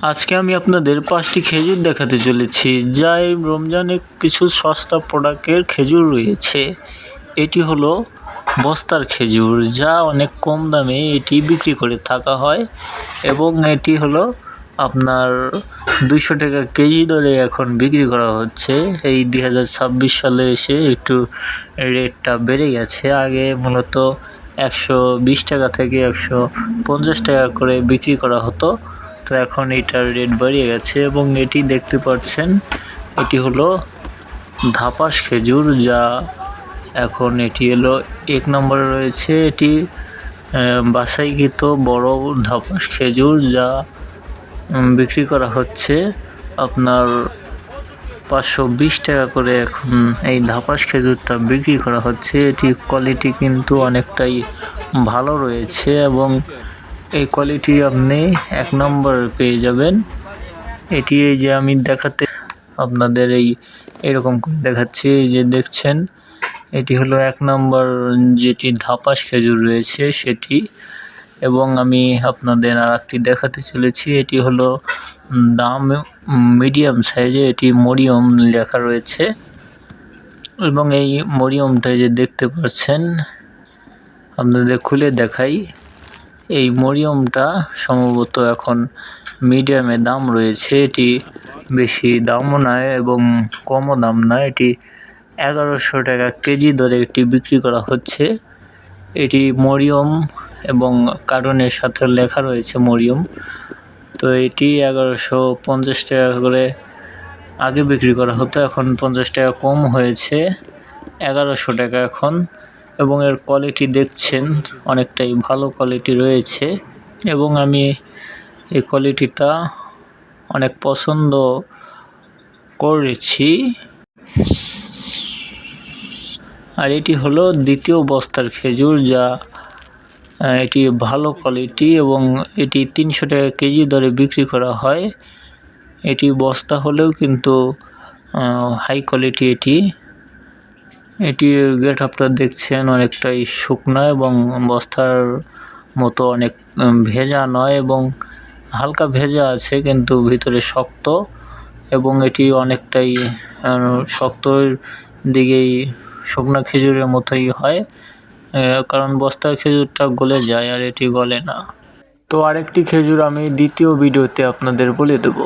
আজকে আমি আপনাদের 5টি খেজুর দেখাতে চলেছি, যা এই রমজানে কিছু সস্তা প্রোডাক্টের খেজুর রয়েছে। এটি হলো বস্তার খেজুর, যা অনেক কম দামে এটি বিক্রি করে থাকা হয় এবং এটি হলো আপনার 200 টাকা কেজি দরে এখন বিক্রি করা হচ্ছে। এই 2026 সালে এসে একটু রেটটা বেড়ে গেছে। আগে মূলত 120 টাকা থেকে 150 টাকা করে বিক্রি করা হতো, তো এখন এটার রেট বেড়ে গেছে। এবং এটি দেখতে পাচ্ছেন, এটি হলো ধাপাস খেজুর, যা এখন এটি হলো 1 নম্বরে রয়েছে। এটি বাছাইকৃত বড় ধাপাস খেজুর, যা বিক্রি করা হচ্ছে আপনার 520 টাকা করে। এখন এই ধাপাস খেজুরটা বিক্রি করা হচ্ছে। এটি কোয়ালিটি কিন্তু অনেকটাই ভালো রয়েছে এবং এই কোয়ালিটি আপনি 1 নম্বর পেয়ে যাবেন। এটি এই যে আমি দেখাতে আপনাদের এইরকম করে দেখাচ্ছি, এই যে দেখছেন, এটি হলো 1 নম্বর যেটি ধাপাস খেজুর রয়েছে সেটি। এবং আমি আপনাদের আরেকটি দেখাতে চলেছি, এটি হলো দাম মিডিয়াম সাইজে, এটি মরিয়ম লেখা রয়েছে। এবং এই মরিয়মটা যে দেখতে পাচ্ছেন, আপনাদের খুলে দেখাই। এই মরিয়মটা সম্ভবত এখন মিডিয়ামে দাম রয়েছে। এটি বেশি দামও নয় এবং কমও দাম নয়। এটি 1100 টাকা কেজি দরে এটি বিক্রি করা হচ্ছে। এটি মরিয়ম এবং কার্টনের সাথে লেখা রয়েছে মরিয়ম। তো এটি 1150 টাকা করে আগে বিক্রি করা হতো, এখন 50 টাকা কম হয়েছে, 1100 টাকা এখন। এবং এর কোয়ালিটি দেখছেন অনেকটাই ভালো কোয়ালিটি রয়েছে এবং আমি এই কোয়ালিটিটা অনেক পছন্দ করেছি। আর এটি হলো দ্বিতীয় বস্তার খেজুর, যা এটি ভালো কোয়ালিটি এবং এটি 300 টাকা কেজি দরে বিক্রি করা হয়। এটি বস্তা হলেও কিন্তু হাই কোয়ালিটি। এটির গেট আপটা দেখছেন অনেকটাই শুকনো এবং বস্তার মতো অনেক ভেজা নয়, এবং হালকা ভেজা আছে কিন্তু ভিতরে শক্ত। এবং এটি অনেকটাই শক্তর দিকেই, শুকনো খেজুরের মতোই হয়, কারণ বস্তার খেজুরটা গলে যায় আর এটি গলে না। তো আরেকটি খেজুর আমি দ্বিতীয় ভিডিওতে আপনাদের বলে দেব।